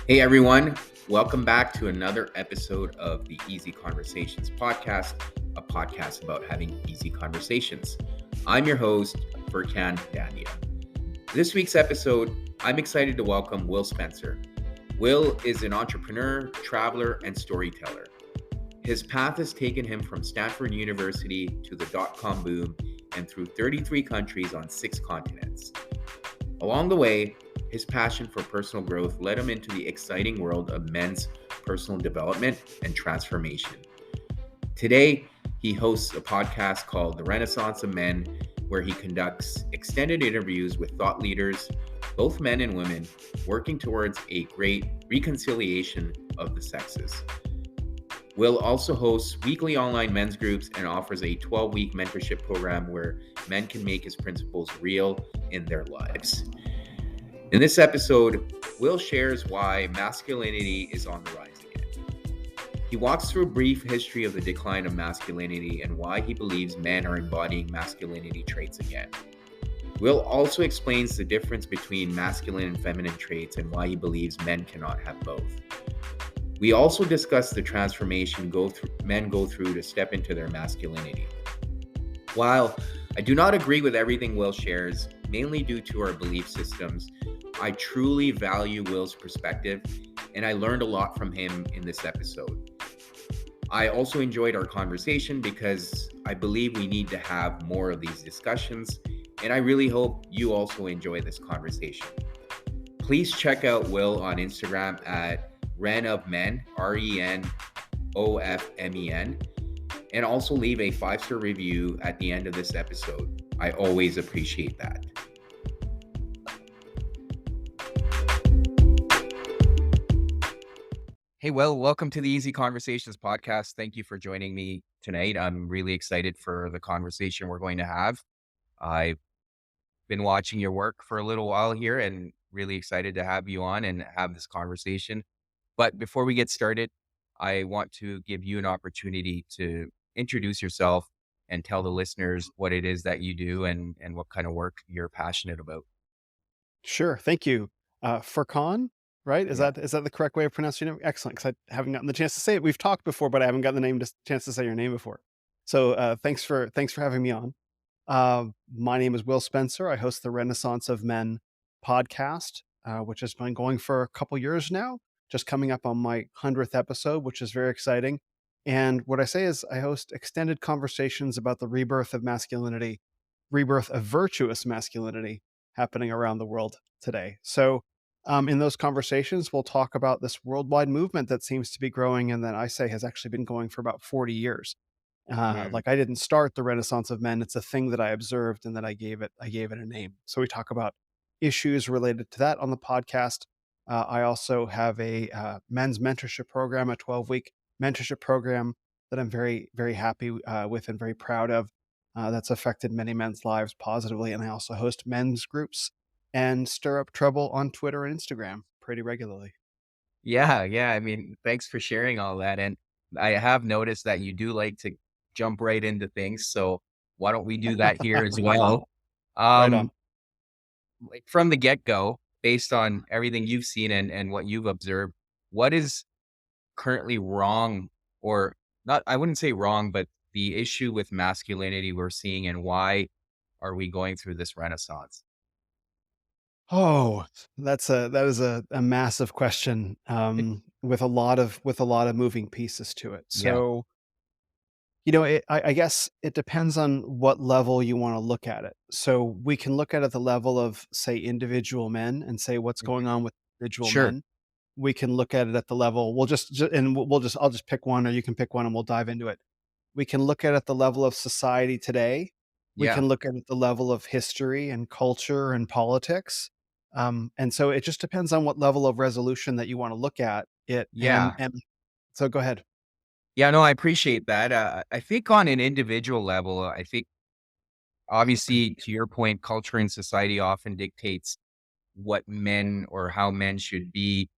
Hey everyone, welcome back to another episode of the Easy Conversations podcast, a podcast about having easy conversations. I'm your host, Furkan Dandia. This week's episode, I'm excited to welcome Will Spencer. Will is an entrepreneur, traveler, and storyteller. His path has taken him from Stanford University to the Dotcom Boom and through 33 countries on 6 continents. Along the way, his passion for personal growth led him into the exciting world of men's personal development and transformation. Today, he hosts a podcast called The Renaissance of Men, where he conducts extended interviews with thought leaders, both men and women, working towards a great reconciliation of the sexes. Will also hosts weekly online men's groups and offers a 12-week mentorship program where men can make his principles real in their lives. In this episode, Will shares why masculinity is on the rise again. He walks through a brief history of the decline of masculinity and why he believes men are embodying masculinity traits again. Will also explains the difference between masculine and feminine traits and why he believes men cannot have both. We also discuss the transformation men go through to step into their masculinity. While I do not agree with everything Will shares, mainly due to our belief systems, I truly value Will's perspective, and I learned a lot from him in this episode. I also enjoyed our conversation because I believe we need to have more of these discussions, and I really hope you also enjoy this conversation. Please check out Will on Instagram at renofmen, RENOFMEN, and also leave a 5-star review at the end of this episode. I always appreciate that. Hey, Will, welcome to the Easy Conversations podcast. Thank you for joining me tonight. I'm really excited for the conversation we're going to have. I've been watching your work for a little while here and really excited to have you on and have this conversation. But before we get started, I want to give you an opportunity to introduce yourself and tell the listeners what it is that you do and what kind of work you're passionate about. Sure. Thank you. Furkan, right? Is Yeah. that the correct way of pronouncing your name? Excellent. Because I haven't gotten the chance to say it. We've talked before, but I haven't gotten the chance to say your name before. So thanks for having me on. My name is Will Spencer. I host the Renaissance of Men podcast, which has been going for a couple years now. Just coming up on my 100th episode, which is very exciting. And what I say is I host extended conversations about the rebirth of masculinity, rebirth of virtuous masculinity happening around the world today. So, in those conversations, we'll talk about this worldwide movement that seems to be growing, and that I say has actually been going for about 40 years. Mm. Like I didn't start the Renaissance of Men; it's a thing that I observed, and then I gave it a name. So we talk about issues related to that on the podcast. I also have a men's mentorship program, a 12-week mentorship program that I'm very very happy with and very proud of. That's affected many men's lives positively. And I also host men's groups and stir up trouble on Twitter and Instagram pretty regularly. Yeah. I mean, thanks for sharing all that. And I have noticed that you do like to jump right into things. So why don't we do that here as well? Right on. Um, like from the get-go, based on everything you've seen and what you've observed, what is currently wrong or not? I wouldn't say wrong, but the issue with masculinity we're seeing and why are we going through this renaissance? Oh, that is a massive question with a lot of moving pieces to it. Yeah. So I guess it depends on what level you want to look at it. So we can look at it at the level of, say, individual men and say what's Mhm. going on with individual Sure. men. We can look at it at the level. I'll just pick one, or you can pick one, and we'll dive into it. We can look at it at the level of society today. We Yeah. can look at it at the level of history and culture and politics. And so it just depends on what level of resolution that you want to look at it. Yeah. And so go ahead. Yeah, no, I appreciate that. I think on an individual level, I think obviously to your point, culture and society often dictates what men or how men should be.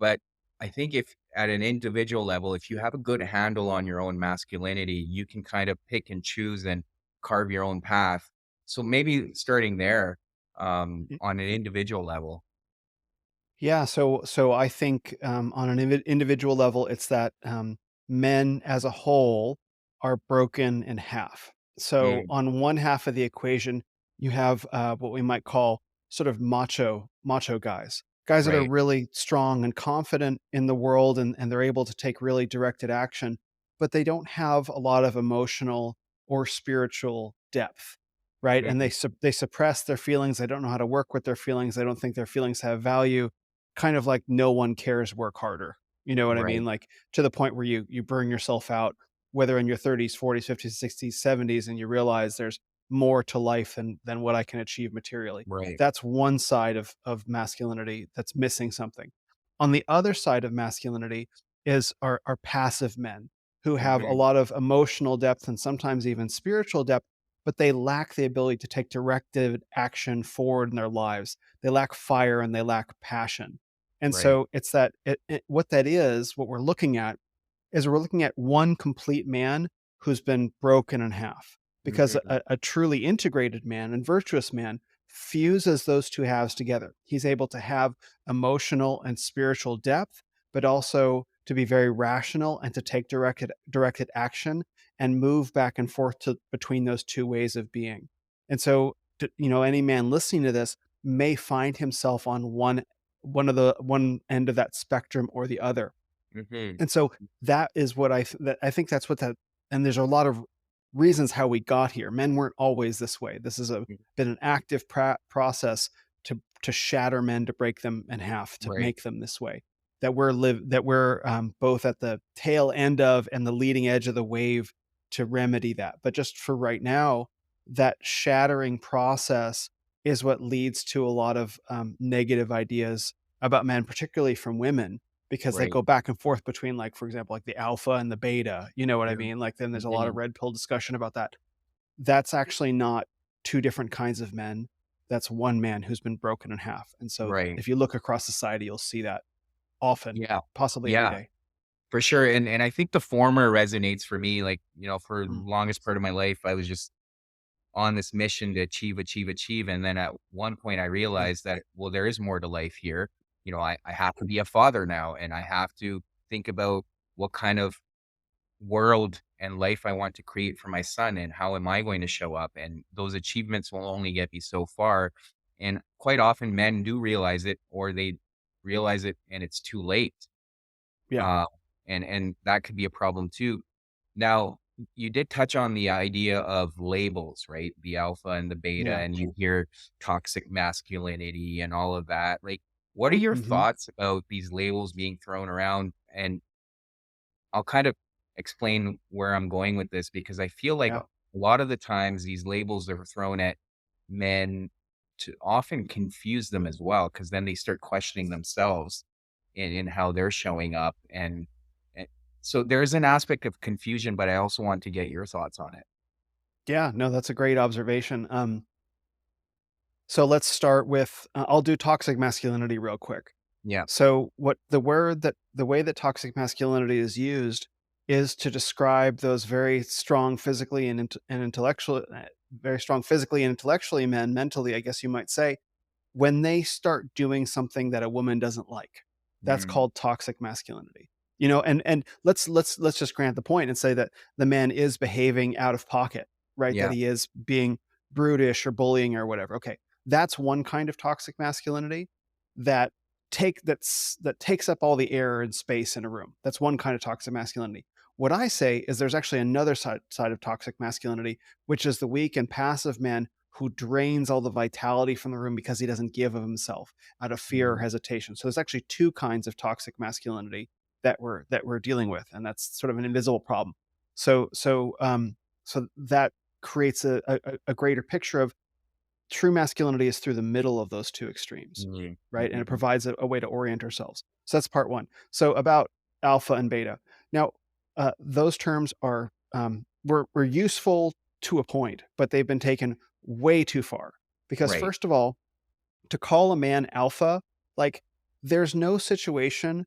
But I think if at an individual level, if you have a good handle on your own masculinity, you can kind of pick and choose and carve your own path. So maybe starting there on an individual level. Yeah, so I think, on an individual level, it's that, men as a whole are broken in half. So Mm, on one half of the equation, you have, what we might call sort of macho guys. Guys that are right, really strong and confident in the world, and they're able to take really directed action, but they don't have a lot of emotional or spiritual depth, right? And mm, they suppress their feelings, they don't know how to work with their feelings, they don't think their feelings have value, kind of like no one cares, work harder. You know what I mean? right, Like to the point where you burn yourself out, whether in your 30s, 40s, 50s, 60s, 70s, and you realize there's more to life than what I can achieve materially. right. That's one side of masculinity that's missing something. On the other side of masculinity is our passive men who have a Mhm. lot of emotional depth and sometimes even spiritual depth, but they lack the ability to take directed action forward in their lives. They lack fire and they lack passion. And Right. so it's that what that is, what we're looking at is we're looking at one complete man who's been broken in half, because Mhm. a truly integrated man and virtuous man fuses those two halves together. He's able to have emotional and spiritual depth, but also to be very rational and to take directed action and move back and forth between those two ways of being. And so, any man listening to this may find himself on one end of that spectrum or the other. Mhm. And so that is what I think that's what that, and there's a lot of reasons how we got here. Men weren't always this way. This has Mm, been an active process to shatter men, to break them in half, to right, make them this way. That we're both at the tail end of and the leading edge of the wave to remedy that. But just for right now, that shattering process is what leads to a lot of negative ideas about men, particularly from women, because they right. go back and forth between, like, for example, like the alpha and the beta, you know what I Mm, mean? Like, then there's a lot of mhm. red pill discussion about that. That's actually not two different kinds of men. That's one man who's been broken in half. And so Right. if you look across society, you'll see that often, Yeah. possibly every Yeah, day. for sure, and I think the former resonates for me, like, for the Mm, longest part of my life, I was just on this mission to achieve, achieve, achieve, and then at one point I yeah. realized that, well, there is more to life here. I have to be a father now, and I have to think about what kind of world and life I want to create for my son, and how am I going to show up? And those achievements will only get me so far. And quite often men do realize it, or they realize it and it's too late. Yeah. Uh, and that could be a problem too. Now, you did touch on the idea of labels, right? The alpha and the beta, Yeah. and you hear toxic masculinity and all of that. Like, what are your Hmm. thoughts about these labels being thrown around? And I'll kind of explain where I'm going with this, because I feel like Yeah. a lot of the times these labels are thrown at men to often confuse them as well, because then they start questioning themselves in how they're showing up. And so there's an aspect of confusion, but I also want to get your thoughts on it. Yeah. No, that's a great observation. So let's start with, I'll do toxic masculinity real quick. Yeah. So the way that toxic masculinity is used is to describe those very strong physically and intellectually, very strong physically and intellectually men, mentally, I guess you might say, when they start doing something that a woman doesn't like. That's Mm, called toxic masculinity. And let's just grant the point and say that the man is behaving out of pocket, right? That yeah. he is being brutish or bullying or whatever. Okay. That's one kind of toxic masculinity that that takes up all the air and space in a room. That's one kind of toxic masculinity. What I say is there's actually another side of toxic masculinity, which is the weak and passive man who drains all the vitality from the room because he doesn't give of himself out of fear or Mm, hesitation. So there's actually two kinds of toxic masculinity that we're dealing with, and that's sort of an invisible problem. So that creates a greater picture of true masculinity is through the middle of those two extremes, mm, right? And it mhm. provides a way to orient ourselves. So that's part one. So about alpha and beta. Now, those terms are were useful to a point, but they've been taken way too far. Because Right. first of all, to call a man alpha, like there's no situation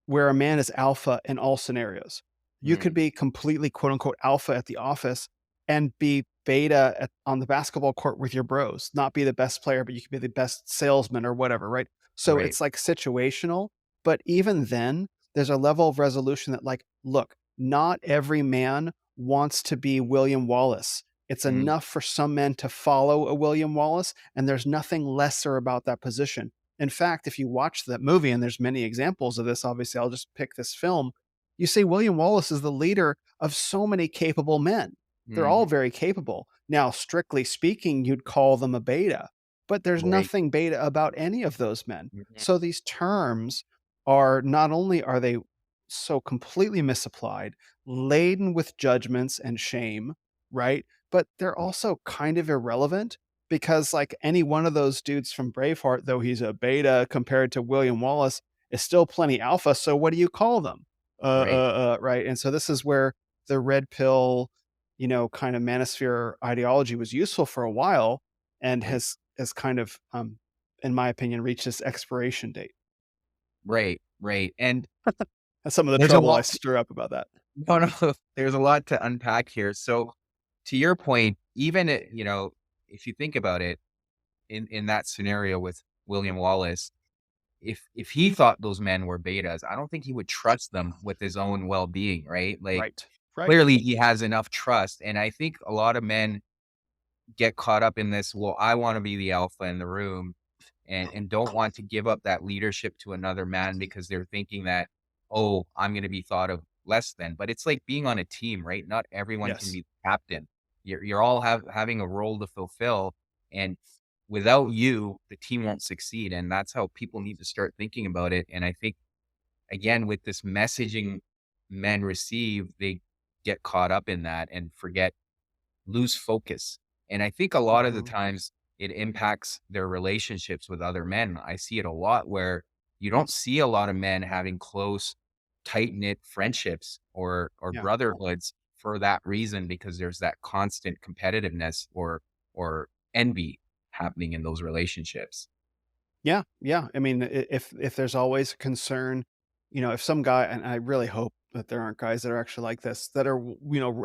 where a man is alpha in all scenarios. You could Mm, be completely quote unquote alpha at the office and be beta on the basketball court with your bros, not be the best player, but you could be the best salesman or whatever, right? So Right. it's like situational, but even then, there's a level of resolution that, like, look, not every man wants to be William Wallace. It's Mhm. enough for some men to follow a William Wallace, and there's nothing lesser about that position. In fact, if you watch that movie, and there's many examples of this, obviously, I'll just pick this film. You see, William Wallace is the leader of so many capable men. They're all Mhm. very capable. Now, strictly speaking, you'd call them a beta, but there's Right. nothing beta about any of those men. Mhm. So these terms are, not only are they so completely misapplied, laden with judgments and shame, right? But they're also kind of irrelevant because, like, any one of those dudes from Braveheart, though he's a beta compared to William Wallace, is still plenty alpha. So what do you call them? Right. Right. And so this is where the red pill, kind of manosphere ideology was useful for a while, and Right. has kind of, in my opinion, reached its expiration date. Right. Right. And That's some of the there's a trouble I lot. stir up about that. No, no, there's a lot to unpack here. So to your point, even if you think about it in that scenario with William Wallace, if he thought those men were betas, I don't think he would trust them with his own well-being, right? Like Right. Right. clearly he has enough trust. And I think a lot of men get caught up in this, well, I want to be the alpha in the room and don't want to give up that leadership to another man because they're thinking that, oh, I'm going to be thought of less than. But it's like being on a team, right? Not everyone can Yes. be the captain. You're all having a role to fulfill, and without you, the team won't succeed. And that's how people need to start thinking about it. And I think again with this messaging men receive, they get caught up in that and lose focus. And I think a lot of the Mhm. times it impacts their relationships with other men. I see it a lot where you don't see a lot of men having close, tight-knit friendships or Yeah. brotherhoods for that reason, because there's that constant competitiveness or envy happening in those relationships. Yeah, yeah. I mean, if there's always a concern, if some guy, and I really hope that there aren't guys that are actually like this, that are,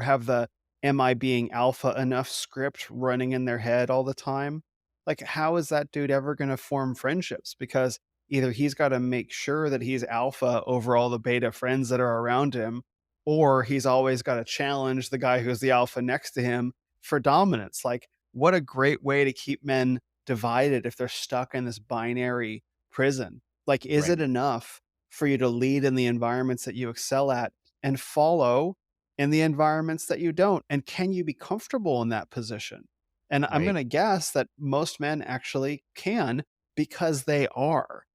have the "Am I being alpha enough?" script running in their head all the time. Like, how is that dude ever going to form friendships? Because either he's got to make sure that he's alpha over all the beta friends that are around him, or he's always got to challenge the guy who's the alpha next to him for dominance. Like, what a great way to keep men divided if they're stuck in this binary prison. Like, is Right, it enough for you to lead in the environments that you excel at and follow in the environments that you don't? And can you be comfortable in that position? And I'm going right, to guess that most men actually can, because they are,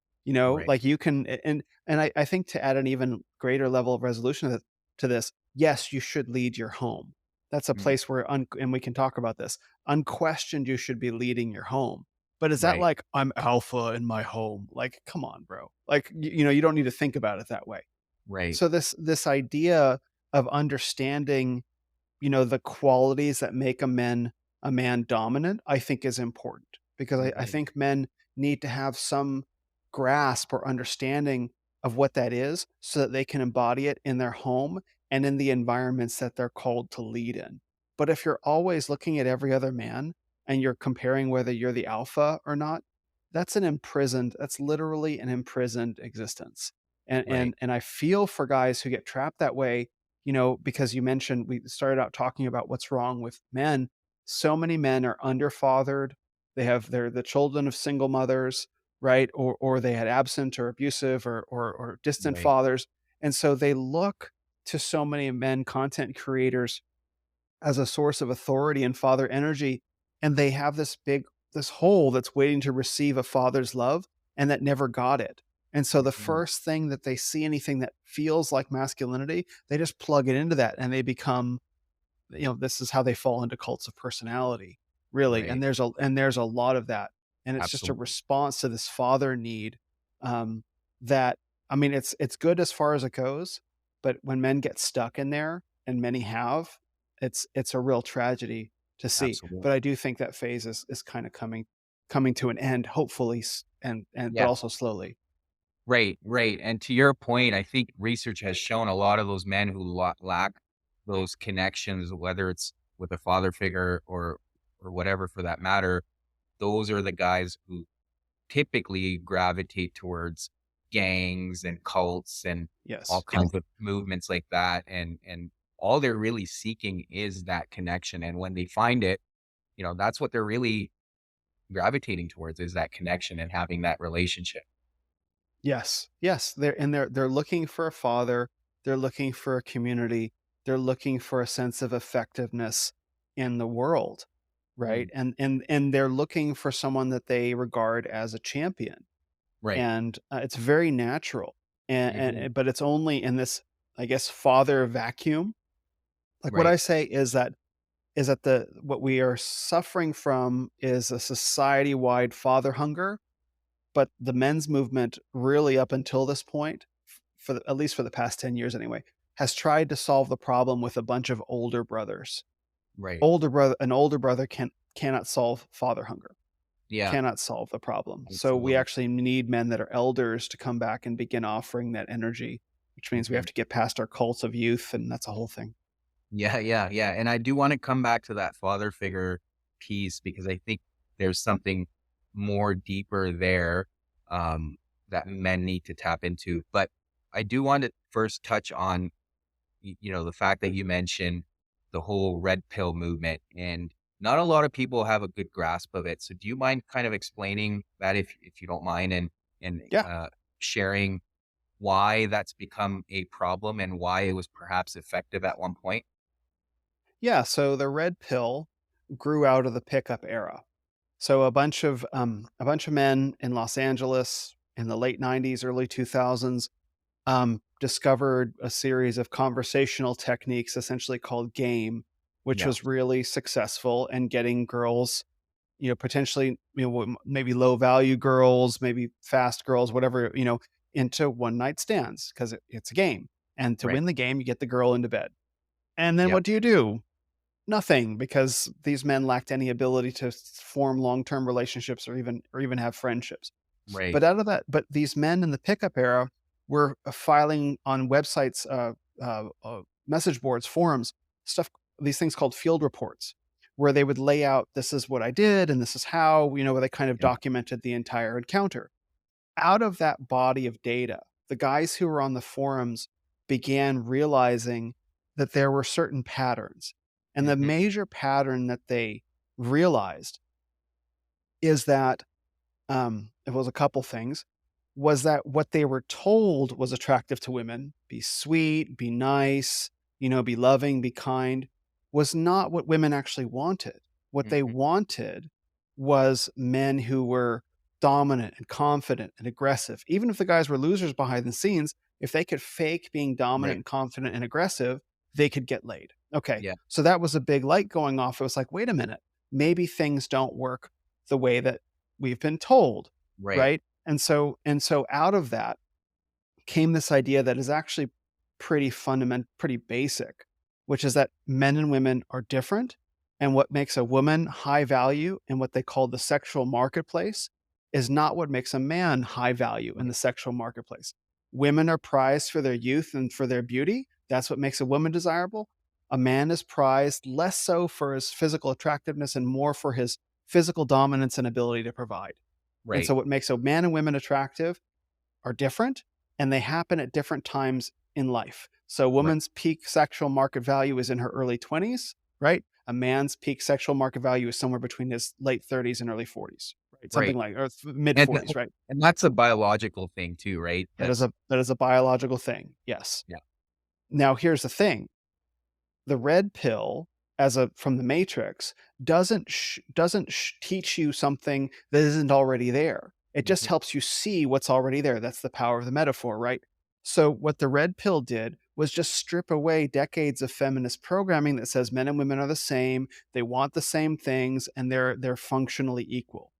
right. like, you can. And I think, to add an even greater level of resolution to this, yes, you should lead your home. That's a Mhm. place where, and we can talk about this, unquestioned, you should be leading your home. But is that Right, like, I'm alpha in my home? Like, come on, bro. Like, you don't need to think about it that way. right. So this idea of understanding, the qualities that make a man dominant, I think, is important, because I Mhm. think men need to have some grasp or understanding of what that is, so that they can embody it in their home and in the environments that they're called to lead in. But if you're always looking at every other man and you're comparing whether you're the alpha or not, that's literally an imprisoned existence. And Right. I feel for guys who get trapped that way, because you mentioned, we started out talking about what's wrong with men. So many men are underfathered. They're the children of single mothers, right? Or they had absent or abusive or distant Right. fathers. And so they look to so many men, content creators, as a source of authority and father energy. And they have this hole that's waiting to receive a father's love, and that never got it. And so the Mhm. first thing that they see, anything that feels like masculinity, they just plug it into that, and they become, this is how they fall into cults of personality, really. Right. And there's a lot of that. And it's just a Absolutely. response to this father need, um, that, I mean, it's good as far as it goes, but when men get stuck in there, and many have, it's a real tragedy to see. Absolutely. But I do think that phase is kind of coming to an end, hopefully, and but Yeah. also slowly. Right, right. And to your point, I think research has shown a lot of those men who lack those connections, whether it's with a father figure or whatever for that matter, those are the guys who typically gravitate towards gangs and cults and all Yes. kinds of movements like that. And all they're really seeking is that connection. And when they find it, that's what they're really gravitating towards, is that connection and having that relationship. Yes. Yes. They're looking for a father. They're looking for a community. They're looking for a sense of effectiveness in the world, right? Mm, And they're looking for someone that they regard as a champion. right. And it's very natural. Hmm. But it's only in this, I guess, father vacuum. Like what Right. I say is that the what we are suffering from is a society-wide father hunger, but the men's movement really up until this point, at least for the past 10 years anyway, has tried to solve the problem with a bunch of older brothers. Right. An older brother cannot solve father hunger, Yeah. cannot solve the problem. So we Absolutely. actually need men that are elders to come back and begin offering that energy, which means we have Hmm. to get past our cults of youth, and that's a whole thing. Yeah. Yeah. Yeah. And I do want to come back to that father figure piece, because I think there's something more deeper there, um, that men need to tap into. But I do want to first touch on, the fact that you mentioned the whole red pill movement, and not a lot of people have a good grasp of it. So do you mind kind of explaining that, if you don't mind, and Yeah. sharing why that's become a problem and why it was perhaps effective at one point? Yeah. So the red pill grew out of the pickup era. So a bunch of men in Los Angeles in the late 90s, early 2000s discovered a series of conversational techniques essentially called game, which Yeah. was really successful in getting girls, potentially, maybe low value girls, maybe fast girls, whatever, into one night stands because it's a game. And to Right. win the game, you get the girl into bed. And then Yeah. what do you do? Nothing, because these men lacked any ability to form long-term relationships or even have friendships. Right. But these men in the pickup era were filing on websites, message boards, forums, stuff, these things called field reports, where they would lay out, this is what I did and this is how, where they kind of Yeah. documented the entire encounter. Out of that body of data, the guys who were on the forums began realizing that there were certain patterns. And the Hmm. major pattern that they realized is that it was a couple things, was that what they were told was attractive to women, be sweet, be nice, be loving, be kind, was not what women actually wanted. What they Hmm. wanted was men who were dominant and confident and aggressive. Even if the guys were losers behind the scenes, if they could fake being dominant Right. and confident and aggressive, they could get laid. Okay. Yeah. So that was a big light going off. It was like, wait a minute, maybe things don't work the way that we've been told, Right. right? And so out of that came this idea that is actually pretty fundamental, pretty basic, which is that men and women are different. And what makes a woman high value in what they call the sexual marketplace is not what makes a man high value in Right. the sexual marketplace. Women are prized for their youth and for their beauty. That's what makes a woman desirable. A man is prized less so for his physical attractiveness and more for his physical dominance and ability to provide. And Right. so what makes a man and women attractive are different, and they happen at different times in life. So a Right. woman's peak sexual market value is in her early 20s, right? A man's peak sexual market value is somewhere between his late 30s and early 40s, right? Something Right. like, or mid And 40s, right? and that's a biological thing too, right? That is a biological thing. Yes. Yeah. Now here's the thing. The red pill, as a from the matrix, doesn't teach you something that isn't already there. It just Mhm. helps you see what's already there. That's the power of the metaphor, right? So what the red pill did was just strip away decades of feminist programming that says men and women are the same, they want the same things, and they're functionally equal.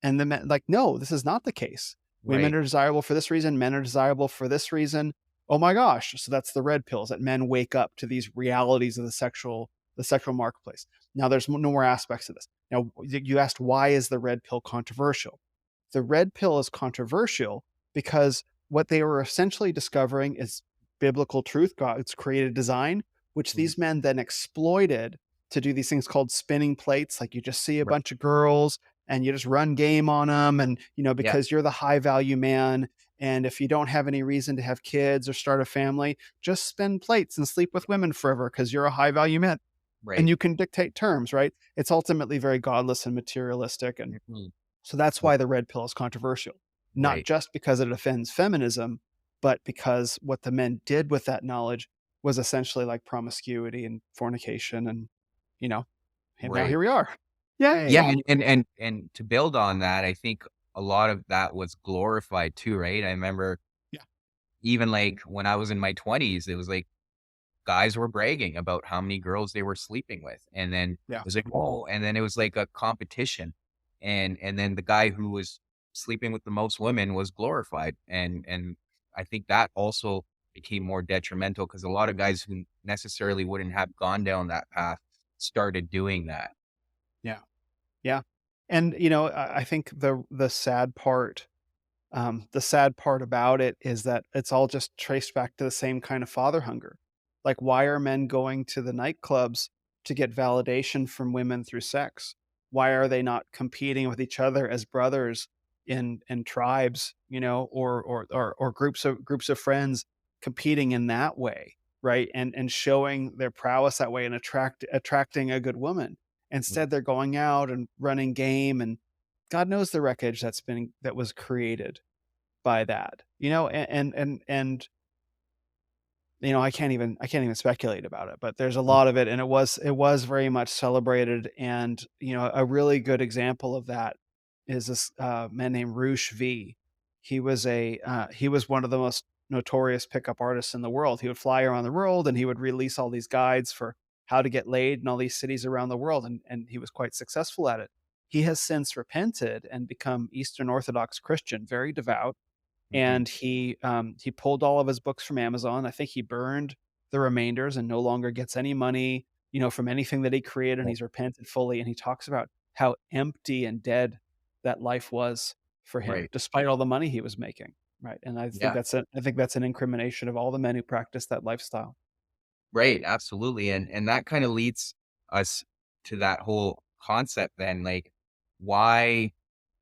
And the men, like, no, this is not the case. Women Right. are desirable for this reason, men are desirable for this reason. Oh my gosh. So that's the red pills, that men wake up to these realities of the sexual marketplace. Now there's no more aspects of this. Now you asked, why is the red pill controversial? The red pill is controversial because what they were essentially discovering is biblical truth, God's created design, which Mhm. these men then exploited to do these things called spinning plates. Like, you just see a Right. bunch of girls and you just run game on them. And, Yeah. because you're the high value man. And if you don't have any reason to have kids or start a family, just spin plates and sleep with women forever because you're a high value man and Right. you can dictate terms, right? It's ultimately very godless and materialistic. And Mhm. so that's why the red pill is controversial, not Right. just because it offends feminism, but because what the men did with that knowledge was essentially like promiscuity and fornication. You know, and now Right. here we are. Yeah, Yay. and to build on that, I think a lot of that was glorified too, right? I remember Yeah. even, like, when I was in my 20s, it was like guys were bragging about how many girls they were sleeping with, and then it Yeah. was like, "Whoa," and then it was like a competition, and then the guy who was sleeping with the most women was glorified, and I think that also became more detrimental because a lot of guys who necessarily wouldn't have gone down that path started doing that. Yeah. Yeah. And, I think the sad part about it is that it's all just traced back to the same kind of father hunger. Like, why are men going to the nightclubs to get validation from women through sex? Why are they not competing with each other as brothers in tribes, or groups of friends competing in that way, right? And showing their prowess that way and attracting a good woman. Mm, Instead, they're going out and running game, and God knows the wreckage that was created by that, and I can't even speculate about it, but there's a mm, lot of it, and it was very much celebrated. And a really good example of that is this man named Roosh V. He was one of the most notorious pickup artists in the world. He would fly around the world and he would release all these guides for how to get laid in all these cities around the world, and he was quite successful at it. He has since repented and become Eastern Orthodox Christian, very devout, mhm. and he pulled all of his books from Amazon. I think he burned the remainders and no longer gets any money, from anything that he created. And Right. he's repented fully, and he talks about how empty and dead that life was for him, Right. despite all the money he was making. Right, and Yeah. I think that's an incrimination of all the men who practice that lifestyle. Right, absolutely, and that kinda leads us to that whole concept then, like, why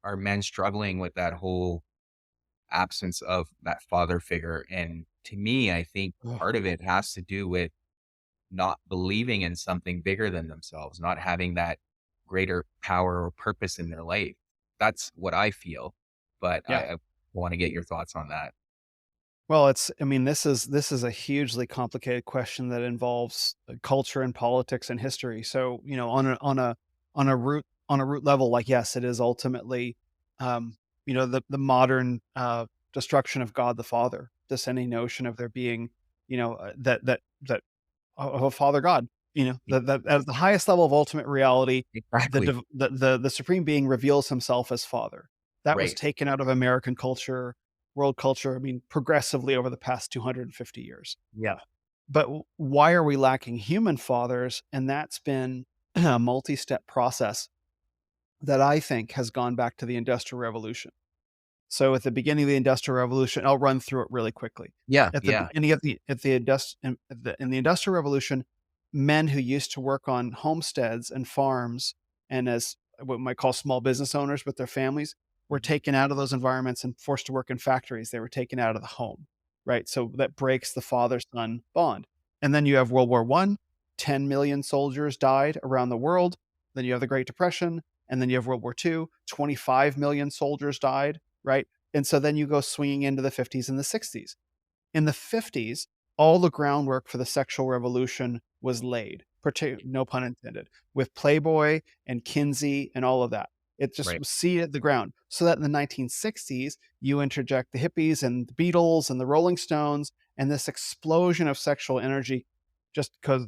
are men struggling with that whole absence of that father figure? And to me, I think Ugh. part of it has to do with not believing in something bigger than themselves, not having that greater power or purpose in their life. That's what I feel, but Yeah. I wanna get your thoughts on that. Well, this is a hugely complicated question that involves culture and politics and history. So, on a root level, like, yes, it is ultimately, the modern destruction of God the Father. This any notion of there being, that of a Father God. E That at the highest level of ultimate reality, the exactly. div the supreme being reveals himself as Father. That was Right. taken out of American culture, world culture, I mean, progressively over the past 250 years. Yeah. But why are we lacking human fathers? And that's been a multi-step process that I think has gone back to the Industrial Revolution. So at the beginning of the Industrial Revolution, I'll run through it really quickly. Yeah, At the yeah. beginning of the at the indust in the Industrial Revolution, men who used to work on homesteads and farms and as what we might call small business owners with their families were Mhm. taken out of those environments and forced to work in factories. They were taken out of the home, right? So that breaks the father-son bond. And then you have World War I, 10 million soldiers died around the world. Then you have the Great Depression, and then you have World War II, 25 million soldiers died, right? And so then you go swinging into the 50s and the 60s. In the 50s, all the groundwork for the sexual revolution was laid, no pun intended, with Playboy and Kinsey and all of that. It just Right, was seeded the ground. So that in the 1960s, you interject the hippies and the Beatles and the Rolling Stones, and this explosion of sexual energy just because,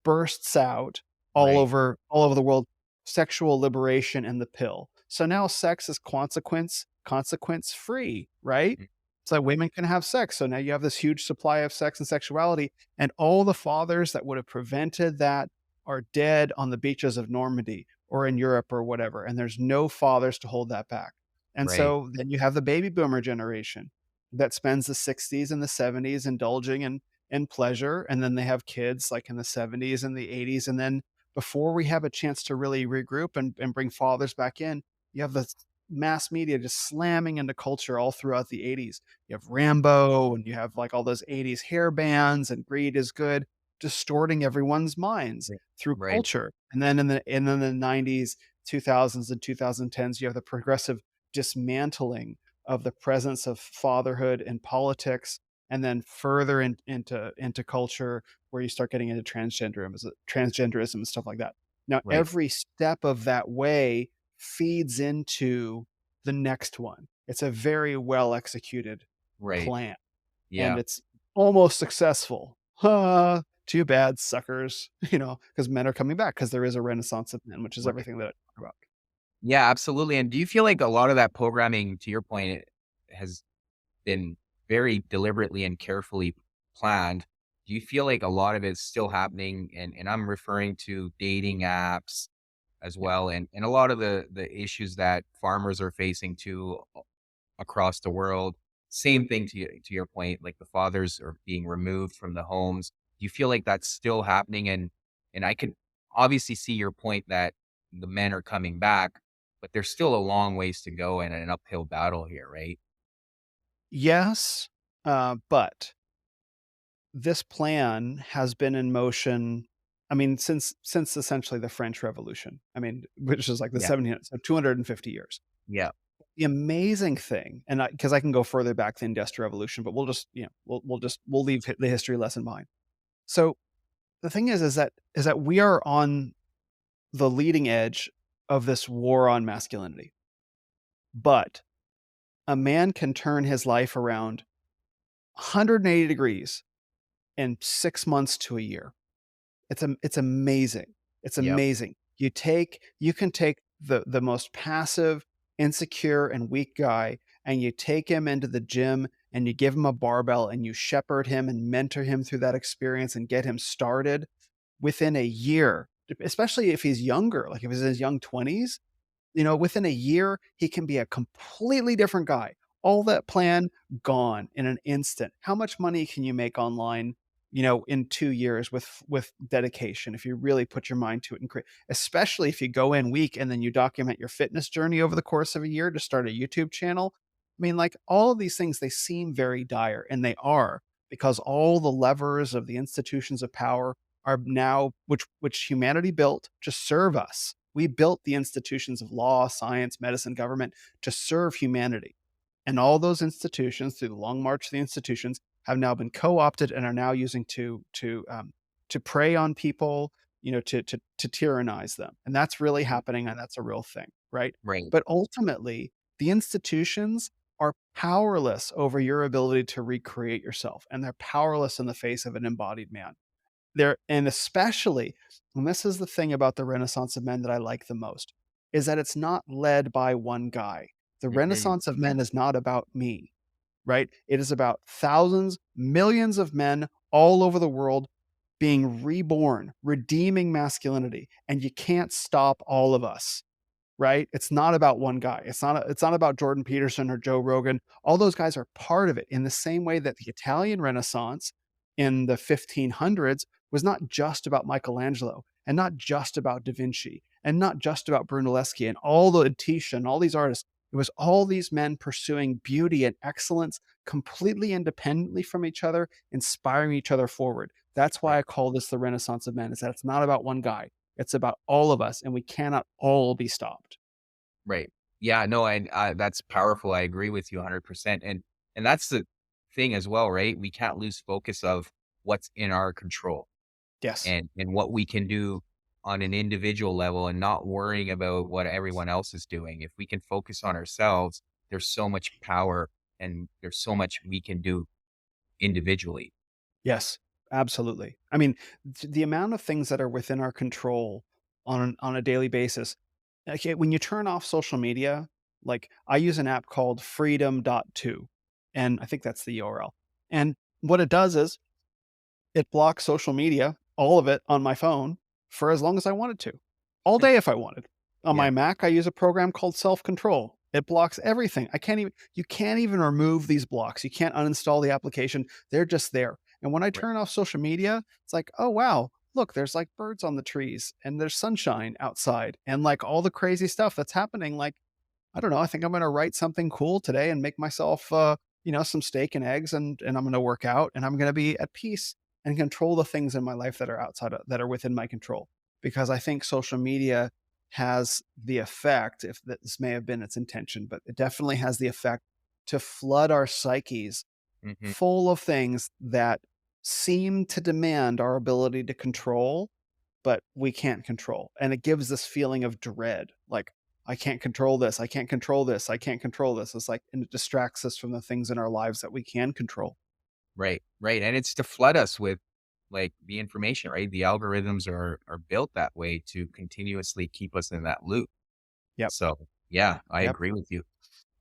bursts out right. all over the world, sexual liberation and the pill. So now sex is consequence free, right? Mm, So women can have sex. So now you have this huge supply of sex and sexuality, and all the fathers that would have prevented that are dead on the beaches of Normandy or in Europe or whatever. And there's no fathers to hold that back. And right, so then you have the baby boomer generation that spends the 60s and the 70s indulging in pleasure. And then they have kids like in the 70s and the 80s. And then before we have a chance to really regroup and bring fathers back in, You have the mass media just slamming into culture all throughout the 80s. You have Rambo and you have like all those 80s hair bands and greed is good, distorting everyone's minds Right. through Right. culture. And then in the 90s, 2000s and 2010s, you have the progressive dismantling of the presence of fatherhood in politics, and then further into culture where you start getting into transgenderism and stuff like that. Now, Right. every step of that way feeds into the next one. It's a very well executed Right. plan, and Yeah. it's almost successful. Too bad, suckers, because men are coming back because there is a renaissance of men, which is Right. everything that I talk about. Yeah, absolutely. And do you feel like a lot of that programming, to your point, it has been very deliberately and carefully planned? Do you feel like a lot of it's still happening? And I'm referring to dating apps as Yeah. well, and a lot of the issues that farmers are facing too across the world. Same thing to your point, like the fathers are being removed from the homes. Do you feel like that's still happening? And I could obviously see your point that the men are coming back, but there's still a long ways to go and an uphill battle here, right? Yes, but this plan has been in motion, I mean, since essentially the French Revolution. I mean, which is like the Yeah. 1700s, so 250 years. Yeah. The amazing thing, and because I can go further back than the Industrial Revolution, but we'll just, we'll leave the history lesson behind. So the thing is that we are on the leading edge of this war on masculinity. But a man can turn his life around 180 degrees in 6 months to a year. It's amazing. It's Yep. amazing. You can take the most passive, insecure, and weak guy, and you take him into the gym and you give him a barbell and you shepherd him and mentor him through that experience and get him started within a year, especially if he's younger, like if he's in his young 20s. Within a year, he can be a completely different guy. All that plan gone in an instant. How much money can you make online, in 2 years with dedication if you really put your mind to it and create, especially if you go in weak and then you document your fitness journey over the course of a year to start a YouTube channel. I mean, like all of these things, they seem very dire, and they are, because all the levers of the institutions of power are now, which humanity built to serve us. We built the institutions of law, science, medicine, government to serve humanity. And all those institutions, through the long march of the institutions, have now been co-opted and are now using to prey on people, to tyrannize them. And that's really happening, and that's a real thing, right? Right. But ultimately, the institutions are powerless over your ability to recreate yourself, and they're powerless in the face of an embodied man. And especially, and this is the thing about the Renaissance of men that I like the most, is that it's not led by one guy. The Hmm. Renaissance of men is not about me, right? It is about thousands, millions of men all over the world being reborn, redeeming masculinity. And you can't stop all of us, right? It's not about one guy. It's not about Jordan Peterson or Joe Rogan. All those guys are part of it, in the same way that the Italian Renaissance in the 1500s was not just about Michelangelo, and not just about Da Vinci, and not just about Brunelleschi and all the Titian and all these artists. It was all these men pursuing beauty and excellence completely independently from each other, inspiring each other forward. That's why Right. I call this the Renaissance of men, is that it's not about one guy. It's about all of us, and we cannot all be stopped. Right. Yeah, no, and that's powerful. I agree with you 100%. And that's the thing as well, right? We can't lose focus of what's in our control Yes. and what we can do on an individual level and not worrying about what everyone else is doing. If we can focus on ourselves, there's so much power and there's so much we can do individually. Yes, absolutely. I mean, the amount of things that are within our control on a daily basis. Okay, when you turn off social media, like I use an app called freedom.to, and I think that's the URL. And what it does is it blocks social media, all of it, on my phone for as long as I wanted to, all day if I wanted. On Yeah. my Mac, I use a program called Self Control. It blocks everything. You can't even remove these blocks. You can't uninstall the application. They're just there. And when I Right. turn off social media, it's like, oh, wow, look, there's like birds on the trees and there's sunshine outside and like all the crazy stuff that's happening. Like, I don't know, I think I'm going to write something cool today and make myself, some steak and eggs, and I'm going to work out, and I'm going to be at peace and control the things in my life that are that are within my control. Because I think social media has the effect, if this may have been its intention, but it definitely has the effect to flood our psyches Hmm. full of things that seem to demand our ability to control, but we can't control. And it gives this feeling of dread, like, I can't control this. I can't control this. I can't control this. It's like, and it distracts us from the things in our lives that we can control. Right, right, and it's to flood us with, like, the information, right? The algorithms are built that way to continuously keep us in that loop. Yep. So, yeah, I Yep. agree with you.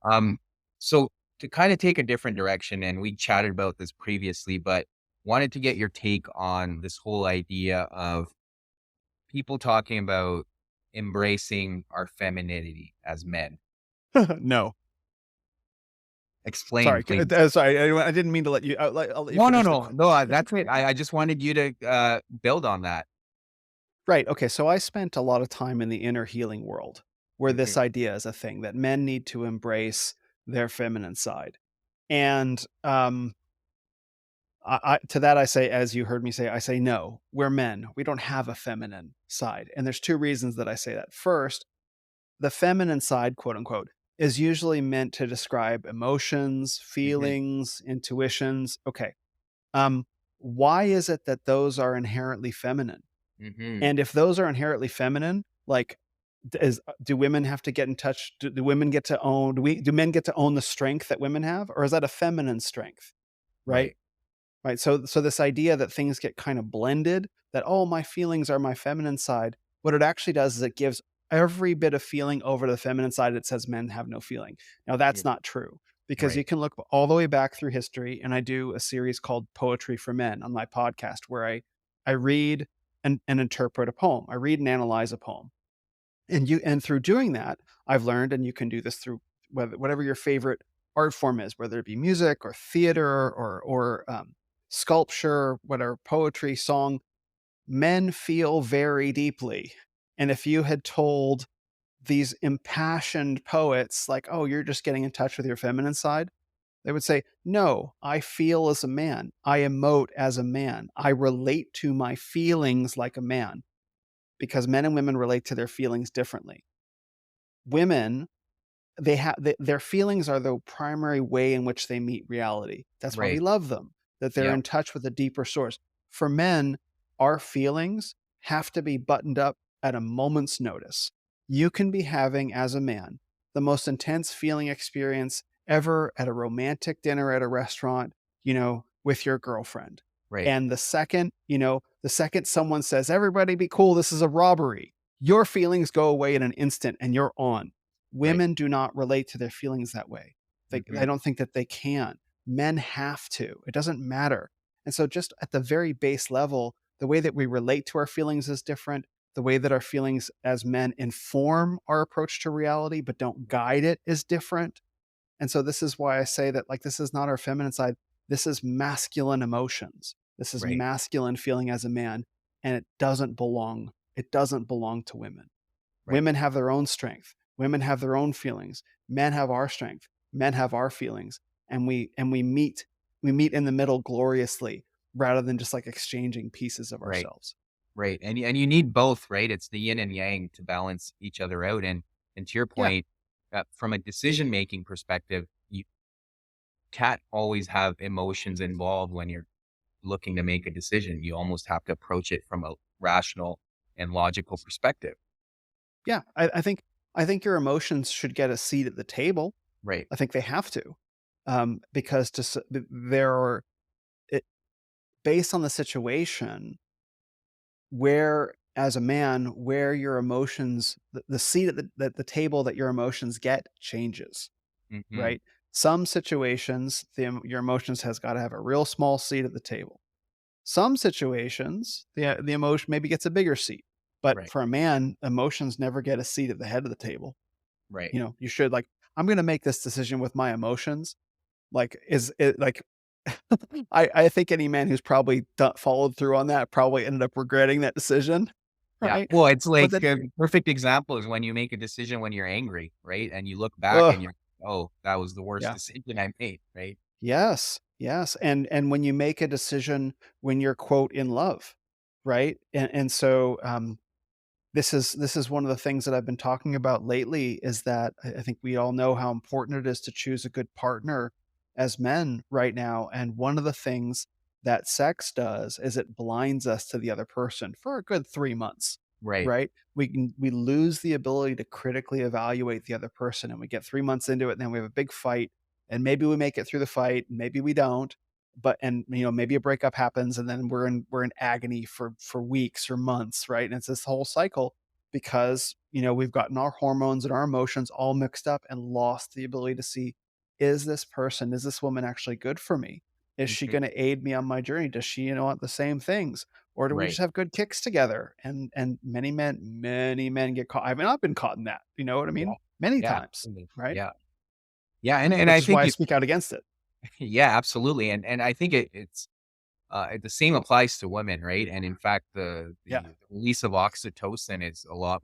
Um, so to kind of take a different direction, and we chatted about this previously, but wanted to get your take on this whole idea of people talking about embracing our femininity as men. No. Explain, Sorry. please. Sorry. I didn't mean to let you, I'll let you No, no, finish the no, no. That's it. I just wanted you to build on that. Right. Okay. So I spent a lot of time in the inner healing world where Hmm. this idea is a thing that men need to embrace their feminine side. And to that I say, as you heard me say, I say no. We're men. We don't have a feminine side, and there's two reasons that I say that. First, the feminine side, quote unquote, is usually meant to describe emotions, Hmm. feelings, intuitions. Okay. Um, why is it that those are inherently feminine? Hmm. And if those are inherently feminine, like, do women have to get in touch? Do women get to own? Do men get to own the strength that women have, or is that a feminine strength? Right. Right, Right. So this idea that things get kind of blended, that, oh, my feelings are my feminine side. What it actually does is it gives every bit of feeling over to the feminine side. It says men have no feeling. Now mm, that's not true, because you right, can look all the way back through history. And I do a series called Poetry for Men on my podcast where I read and interpret a poem. I read and analyze a poem. And through doing that, I've learned, and you can do this through whatever your favorite art form is, whether it be music or theater or sculpture, whatever, poetry, song. Men feel very deeply, and if you had told these impassioned poets, like, "Oh, you're just getting in touch with your feminine side," they would say, "No, I feel as a man. I emote as a man. I relate to my feelings like a man," because men and women relate to their feelings differently. Women, they have their feelings are the primary way in which they meet reality. That's why we right. love them, that they're Yep. in touch with a deeper source. For men, our feelings have to be buttoned up at a moment's notice. You can be having, as a man, the most intense feeling experience ever at a romantic dinner at a restaurant, with your girlfriend. Right, And the second someone says, "Everybody be cool, this is a robbery," your feelings go away in an instant and you're on. right. Women do not relate to their feelings that way. I Hmm. don't think that they can. Men have to. It doesn't matter. And so, just at the very base level, the way that we relate to our feelings is different. The way that our feelings as men inform our approach to reality, but don't guide it, is different. And so, this is why I say that, like, this is not our feminine side. This is masculine emotions. This is Right, masculine feeling as a man, and it doesn't belong. It doesn't belong to women. right, Women have their own strength. Women have their own feelings. Men have our strength. Men have our feelings. And we meet in the middle gloriously, rather than just like exchanging pieces of right. ourselves. Right, and you need both, right? It's the yin and yang to balance each other out, and to your Yeah. point, from a decision-making perspective, you can't always have emotions involved when you're looking to make a decision. You almost have to approach it from a rational and logical perspective. Yeah. I think your emotions should get a seat at the table. Right. I think they have to. Because there are it, based on the situation, where, as a man, where your emotions, the seat at the table that your emotions get changes. Mhm. Right? Some situations, your emotions has got to have a real small seat at the table. Some situations, the emotion maybe gets a bigger seat. But Right, for a man, emotions never get a seat at the head of the table. right, You should, like, I'm going to make this decision with my emotions. Like, is it like, I think any man who's probably followed through on that probably ended up regretting that decision. Yeah. right? Well, it's But like that, a perfect example is when you make a decision when you're angry, right? And you look back and ugh, you're, oh, that was the worst yeah. decision I made, right? Yes, yes, and when you make a decision when you're, quote, "in love," right? And so, this is one of the things that I've been talking about lately is that I think we all know how important it is to choose a good partner as men right now, and one of the things that sex does is it blinds us to the other person for a good 3 months, Right. right? We lose the ability to critically evaluate the other person, and we get 3 months into it, and then we have a big fight, and maybe we make it through the fight, maybe we don't, but maybe a breakup happens, and then we're in agony for weeks or months, right? And it's this whole cycle because we've gotten our hormones and our emotions all mixed up and lost the ability to see, is this woman actually good for me? Is she Mhm. going to aid me on my journey? Does she want the same things, or do we just Right. have good kicks together? And many men get caught. I mean, I've been caught in that, you know what I Yeah. mean, many Yeah. times, Absolutely. right? Yeah. Yeah. And Which I is why think I it, speak out against it. yeah, absolutely. And I think the same applies to women, right? And in fact, Yeah, the release of oxytocin is a lot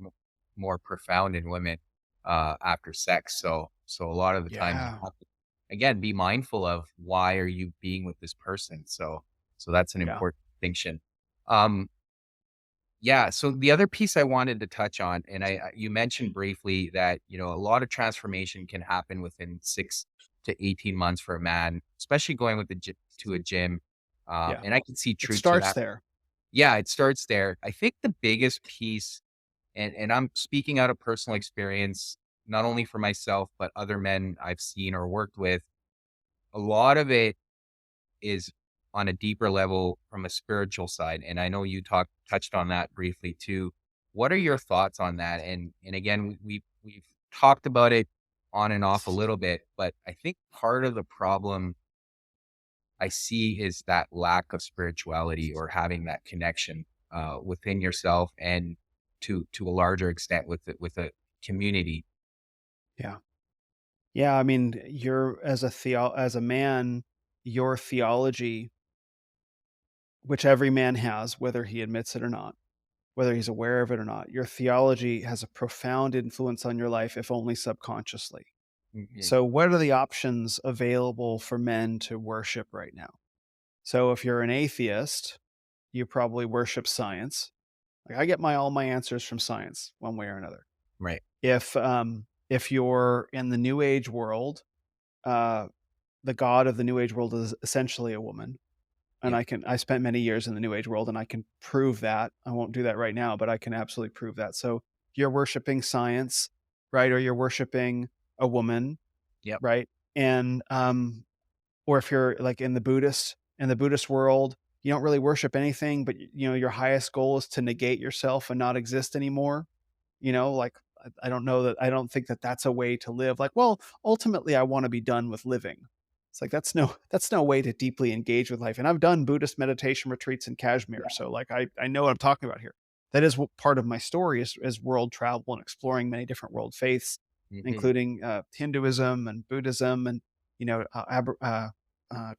more profound in women after sex. So a lot of the times you yeah, have to again be mindful of why are you being with this person. So that's an yeah, important distinction. Um, yeah. So the other piece I wanted to touch on, and you mentioned briefly that a lot of transformation can happen within 6 to 18 months for a man, especially going to a gym. yeah. And I can see It truth to starts that. there. Yeah, it starts there. I think the biggest piece, and I'm speaking out of personal experience, not only for myself but other men I've seen or worked with. A lot of it is on a deeper level from a spiritual side, and I know you touched on that briefly too. What are your thoughts on that? And again, we've talked about it on and off a little bit, but I think part of the problem I see is that lack of spirituality or having that connection within yourself and to a larger extent with a community. Yeah. Yeah, I mean, you're as a man, your theology, which every man has, whether he admits it or not, whether he's aware of it or not, your theology has a profound influence on your life, if only subconsciously. Mhm. So, what are the options available for men to worship right now? So, if you're an atheist, you probably worship science. Like I get all my answers from science, one way or another. Right. If you're in the New Age world, uh, the god of the New Age world is essentially a woman. And Yep. I spent many years in the New Age world, and I can prove that. I won't do that right now, but I can absolutely prove that. So you're worshiping science, right? Or you're worshiping a woman, Yep. right? And or if you're like in the Buddhist world, you don't really worship anything, but your highest goal is to negate yourself and not exist anymore. Like I don't know that I don't think that that's a way to live. Like, well, ultimately, I want to be done with living. It's like that's no way to deeply engage with life. And I've done Buddhist meditation retreats in Kashmir, Yeah. so like I know what I'm talking about here. That is what part of my story is world travel and exploring many different world faiths, Hmm. including Hinduism and Buddhism and you know uh, aber- uh,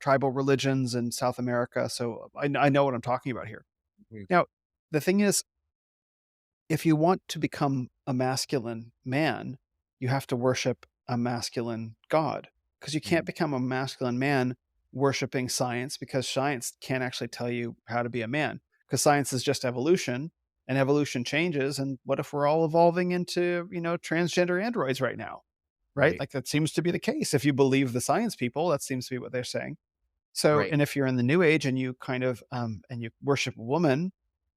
tribal religions in South America. So I know what I'm talking about here. Now, the thing is, if you want to become a masculine man, you have to worship a masculine god because you can't Hmm. become a masculine man worshiping science because science can't actually tell you how to be a man because science is just evolution and evolution changes. And what if we're all evolving into, transgender androids right now? Right? Right. Like that seems to be the case. If you believe the science people, that seems to be what they're saying. So, Right. and if you're in the new age and you kind of, and you worship a woman,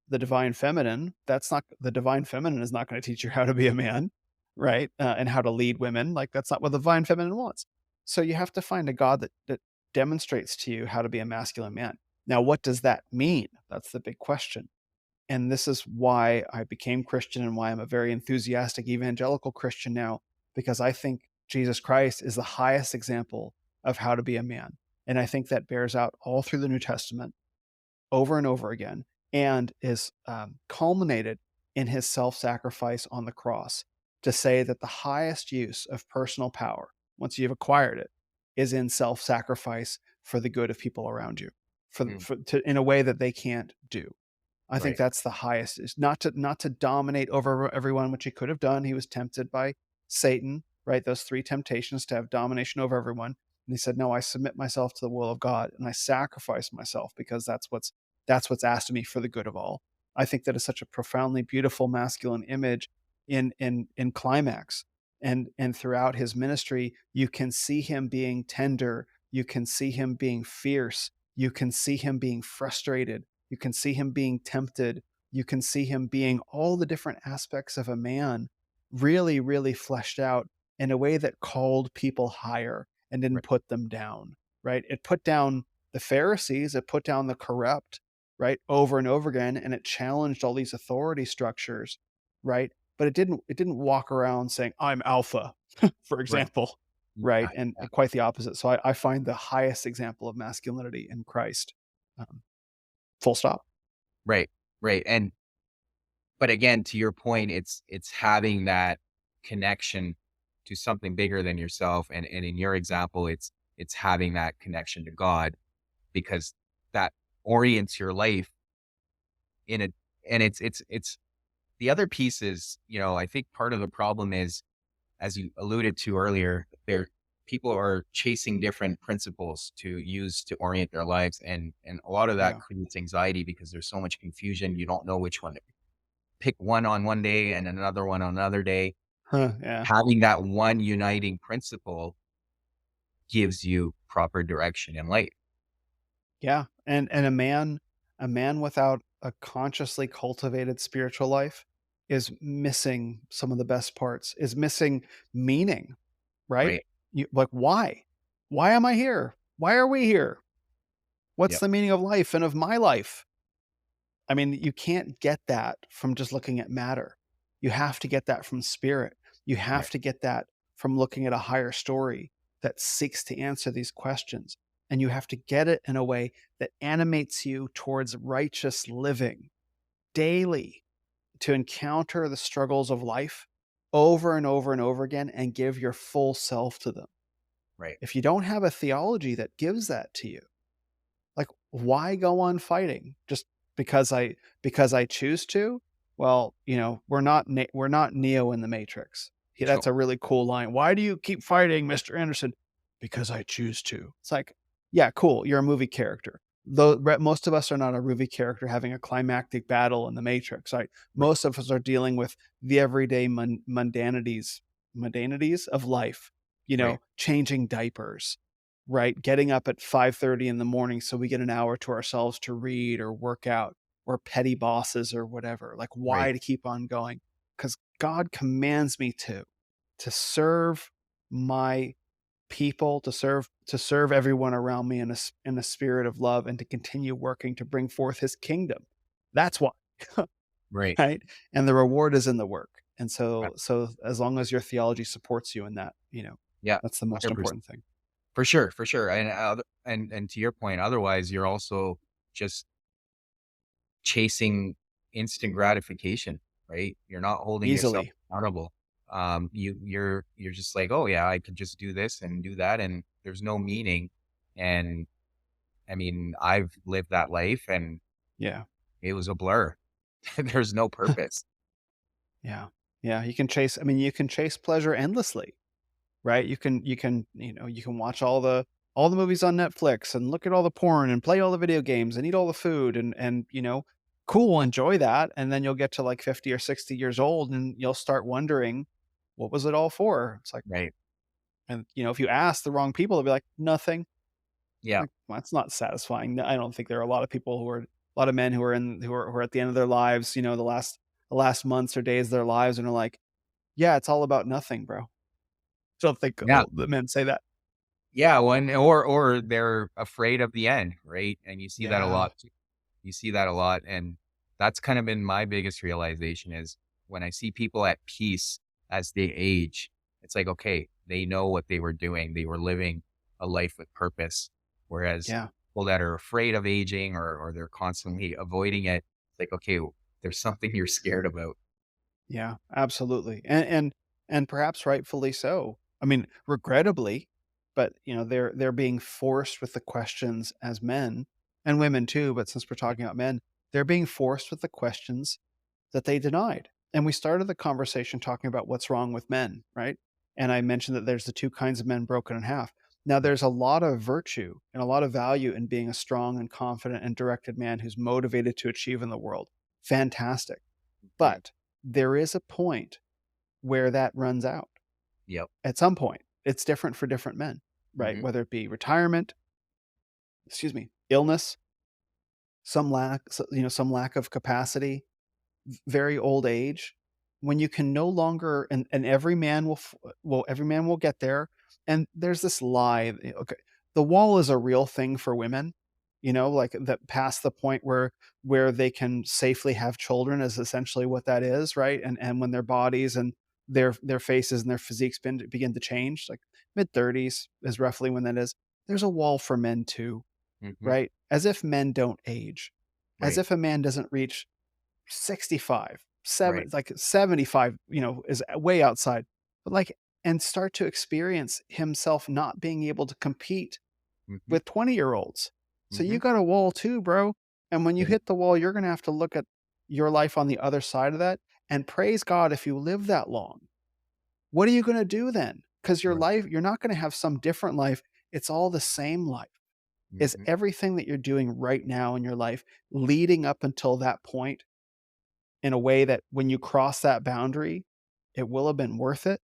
the divine feminine, that's not the divine feminine is not going to teach you how to be a man, right? And how to lead women. Like that's not what the divine feminine wants. So you have to find a God that demonstrates to you how to be a masculine man. Now, what does that mean? That's the big question. And this is why I became Christian and why I'm a very enthusiastic evangelical Christian now, because I think Jesus Christ is the highest example of how to be a man. And I think that bears out all through the New Testament over and over again and is culminated in his self sacrifice on the cross to say that the highest use of personal power, once you've acquired it, is in self sacrifice for the good of people around you, Mm. in a way that they can't do. I think Right. that's the highest, is not to dominate over everyone, which he could have done. He was tempted by Satan, right? Those three temptations to have domination over everyone. And he said, "No, I submit myself to the will of God and I sacrifice myself because that's what's asked of me for the good of all." I think that is such a profoundly beautiful masculine image in climax. And throughout his ministry, you can see him being tender, you can see him being fierce, you can see him being frustrated, you can see him being tempted, you can see him being all the different aspects of a man really, really fleshed out in a way that called people higher and didn't Right. put them down, right? It put down the Pharisees, it put down the corrupt, right, over and over again, and it challenged all these authority structures, right? But it didn't walk around saying, "I'm alpha," for Right. example, right? Yeah. And quite the opposite. So I find the highest example of masculinity in Christ. Um, Full stop. Right. Right. And but again, to your point, it's having that connection to something bigger than yourself. And in your example, it's having that connection to God, because that orients your life in a and it's the other piece is, I think part of the problem is, as you alluded to earlier, people are chasing different principles to use to orient their lives. And a lot of that Yeah. creates anxiety because there's so much confusion. You don't know which one to pick, one on one day and another one on another day. Huh, yeah. Having that one uniting principle gives you proper direction in life. Yeah. And a man without a consciously cultivated spiritual life is missing some of the best parts, is missing meaning, right? Right. Like, why? Why am I here? Why are we here? What's Yep. the meaning of life and of my life? I mean, you can't get that from just looking at matter. You have to get that from spirit. You have Right. to get that from looking at a higher story that seeks to answer these questions. And you have to get it in a way that animates you towards righteous living daily, to encounter the struggles of life over and over and over again and give your full self to them. Right. If you don't have a theology that gives that to you, like, why go on fighting just because I choose to? Well, we're not Neo in the Matrix. Sure. That's a really cool line. "Why do you keep fighting, Mr. Anderson?" "Because I choose to." It's like, yeah, cool. You're a movie character. Though most of us are not a movie character having a climactic battle in the Matrix, right? Right. Most of us are dealing with the everyday mundanities of life. Right. Changing diapers, right? Getting up at 5:30 in the morning so we get an hour to ourselves to read or work out, or petty bosses or whatever. Like, Right. why to keep on going? Because God commands me to serve my people, to serve everyone around me in a spirit of love, and to continue working to bring forth his kingdom. That's why, Right. right? And the reward is in the work. And Uh, so as long as your theology supports you in that, Yeah. that's the most 100%. important thing. For sure. For sure. And to your point, otherwise you're also just chasing instant gratification, right? You're not holding yourself Easily. accountable. You're just like, oh yeah, I could just do this and do that, and there's no meaning. And I mean, I've lived that life, and Yeah. it was a blur. There's no purpose. Yeah. Yeah, you can chase pleasure endlessly, right? You can watch all the movies on Netflix and look at all the porn and play all the video games and eat all the food and cool, enjoy that, and then you'll get to like 50 or 60 years old and you'll start wondering, what was it all for? It's like, Right. and if you ask the wrong people, they'll be like, nothing. Yeah. Like, well, that's not satisfying. I don't think there are a lot of people a lot of men who are at the end of their lives, the last months or days of their lives, and are like, yeah, it's all about nothing, bro. Don't think Yeah. the men say that. Yeah. Or they're afraid of the end, right? And you see that a Yeah. lot. You see that a lot. And that's kind of been my biggest realization is when I see people at peace as they age, it's like, okay, they know what they were doing. They were living a life with purpose. Whereas Yeah. people that are afraid of aging, or they're constantly avoiding it, it's like, okay, there's something you're scared about. Yeah, absolutely. And perhaps rightfully so. I mean, regrettably, but they're being forced with the questions as men and women too, but since we're talking about men, They're being forced with the questions that they denied. And we started the conversation talking about what's wrong with men, right? And I mentioned that there's the two kinds of men broken in half. Now, there's a lot of virtue and a lot of value in being a strong and confident and directed man who's motivated to achieve in the world. Fantastic. Mhm. But there is a point where that runs out. Yep. At some point, it's different for different men, right? Mhm. Whether it be retirement, illness, some lack, some lack of capacity, very old age, when you can no longer, and every man every man will get there. And there's this lie. Okay, the wall is a real thing for women, like that, past the point where they can safely have children is essentially what that is, right? And when their bodies and their faces and their physiques begin to change, like mid-30s is roughly when that is. There's a wall for men too, Mhm. right? As if men don't age, as Right. if a man doesn't reach 65, Right. 75, is way outside. But like, and start to experience himself not being able to compete Mhm. with 20-year-olds. So you Mhm. got a wall too, bro. And when you Yeah. hit the wall, you're going to have to look at your life on the other side of that and praise God if you live that long. What are you going to do then? Because your Right. life, you're not going to have some different life. It's all the same life. Is Mhm. everything that you're doing right now in your life leading up until that point in a way that when you cross that boundary, it will have been worth it?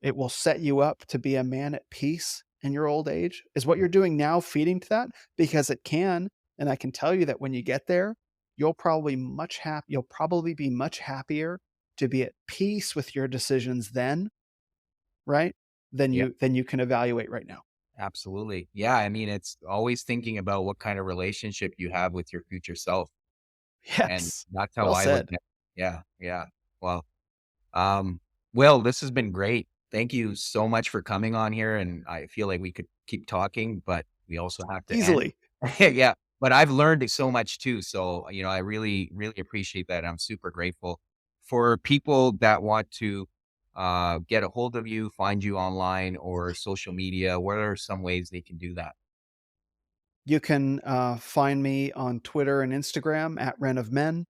It will set you up to be a man at peace in your old age. Is what you're doing now feeding to that? Because it can. And I can tell you that when you get there, you'll probably be much happier to be at peace with your decisions then, right? Than Yeah. you can evaluate right now. Absolutely. Yeah. I mean, it's always thinking about what kind of relationship you have with your future self. And Yes. that's how Well I look said. at. Yeah. Yeah. Well, um, Will, this has been great. Thank you so much for coming on here. And I feel like we could keep talking, but we also have to end. Easily. Yeah. But I've learned so much too. So, I really, really appreciate that. I'm super grateful for people that want to get a hold of you, find you online or social media. What are some ways they can do that? You can find me on Twitter and Instagram at Ren of Men.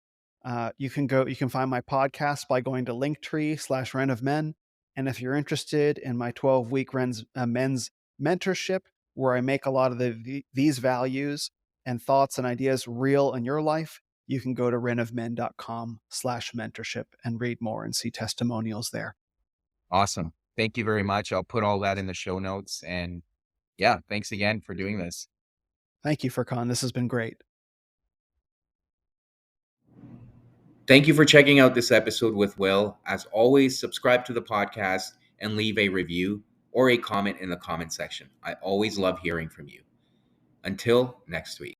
You can find my podcast by going to Linktree/Ren of Men. And if you're interested in my 12-week men's mentorship, where I make a lot of these values and thoughts and ideas real in your life, you can go to renofmen.com/mentorship and read more and see testimonials there. Awesome. Thank you very much. I'll put all that in the show notes. And yeah, thanks again for doing this. Thank you, Furkan. This has been great. Thank you for checking out this episode with Will. As always, subscribe to the podcast and leave a review or a comment in the comment section. I always love hearing from you. Until next week.